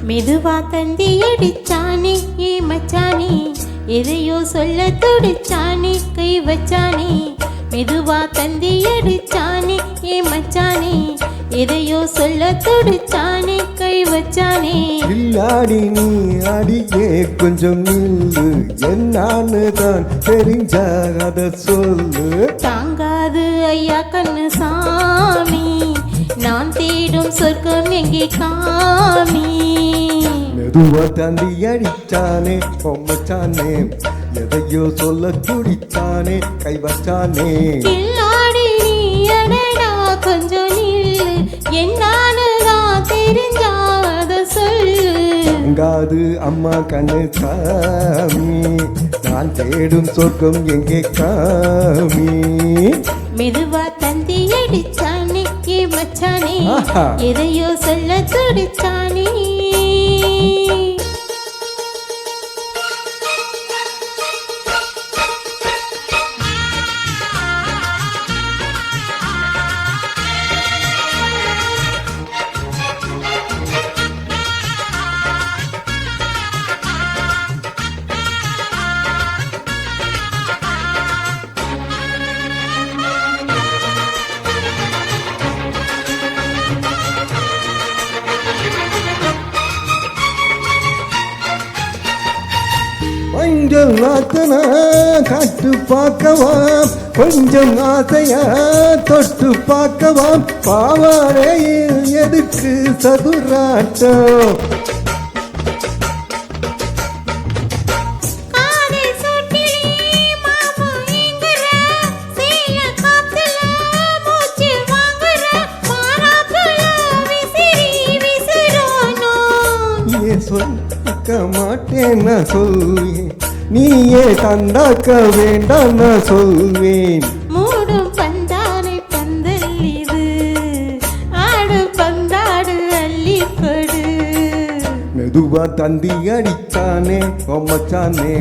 மெதுவா தந்தி அடிச்சானே ஏ மச்சானே, எதையோ சொல்ல துடிச்சானே கை வச்சானே. மெதுவா தந்தி அடிச்சானே ஏ மச்சானே, எதையோ சொல்ல துடிச்சானே கை வச்சானே. இல்லாடி நீ அடியே கொஞ்சம் நில்லு, என்னான்னு தான் தெரிஞ்சா அத சொல்லு. தாங்காது ஐயா கண்ணு சாமி, நான் தேடும் சொர்க்கம் எங்கே காமி. மெதுவா தந்தி அடிச்சானே பொம்மச்சானே, எதையோ சொல்ல துடிச்சானே கை வச்சானே. கில்லாடி நீ அடடா கொஞ்சம் நில்லு, என்னானதான் தெரிஞ்சாத சொல்லு. தாங்காது அம்மா கண்ணு சாமி, நான் தேடும் சொர்க்கம் எங்கே காமி. மெதுவா தந்தி அடிச்சானே ஏ மச்சானே, எதையோ சொல்ல துடிச்சானே. கொஞ்சம் நாத்தனா காட்டு பார்க்கவா, கொஞ்சம் ஆசையா தொட்டு பார்க்கவா. பாவாடையில் எதுக்கு சதுராட்டம்? சொல்லிக்க மாட்டேன் நான் சொல்வேன், நீயே தந்தாக்க வேண்டாம் நான் சொல்வேன். மூடும் பந்தானை பந்தல் இது, ஆடு பந்தாடு அள்ளிப்படு. மெதுவா தந்தி அடிச்சானே பொம்மச்சானே,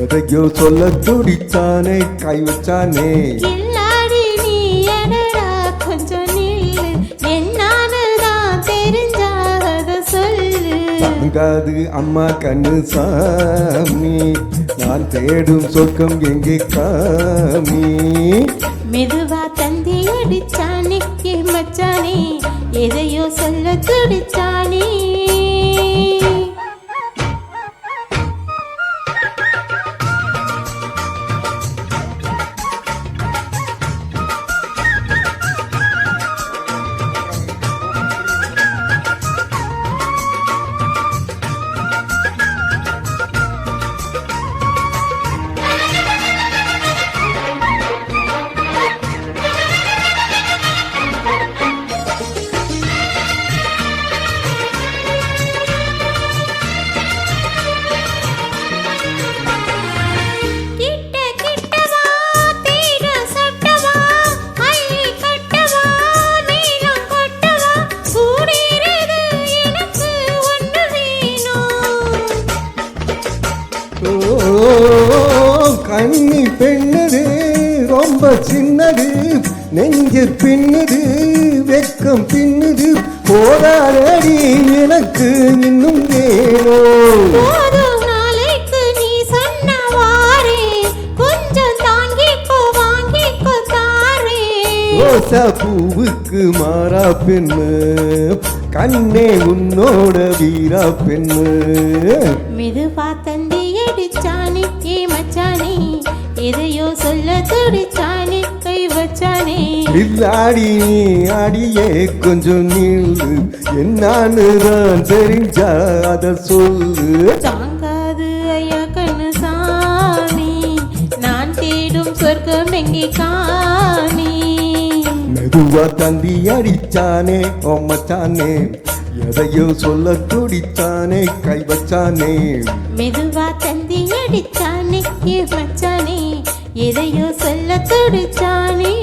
எதையோ சொல்ல துடிச்சானே கை வச்சானே. கில்லாடி நீ அடடா கொஞ்சம் நில்லு, என்னானதான் தெரிஞ்சாத சொல்லு. தாங்காது அம்மா கண்ணு சாமி, நான் தேடும் சொர்க்கம் எங்கே காமி. மெதுவா தந்தி அடிச்சானே ஏ மச்சானே, எதையோ சொல்ல துடிச்சானே. கண்ணி பெண்ணது ரொம்ப சின்னது, நெஞ்சு பின்னுது வெக்கம் பின்னுது. போராடி எனக்கு இன்னும் வேணும். நாளைக்கு நீ சொன்னவாரே கொஞ்சம் தாங்கிக்கோ வாங்கிக்கோ தாரே. ரோசா பூவுக்கு மாறா பெண்ணு, கண்ணே உன்னோட வீரா பெண்ணு. மெதுவா தந்தி அடிச்சானே ஏ மச்சானே, எதையோ சொல்ல துடிச்சானே கை வச்சானே. இல்லாடி நீ அடியே கொஞ்சம் நில்லு, என்னான்னு தான் தெரிஞ்சா அத சொல்லு. தாங்காது ஐயா கண்ணு சாமி, நான் தேடும் சொர்க்கம் எங்கே காமி. மெதுவா தந்தி அடிச்சானே பொம்மச்சானே, எதையோ சொல்ல துடிச்சானே கை வச்சானே. மெதுவா தந்தி அடிச்சானே ஏ மச்சானே, எதையோ சொல்ல துடிச்சானே.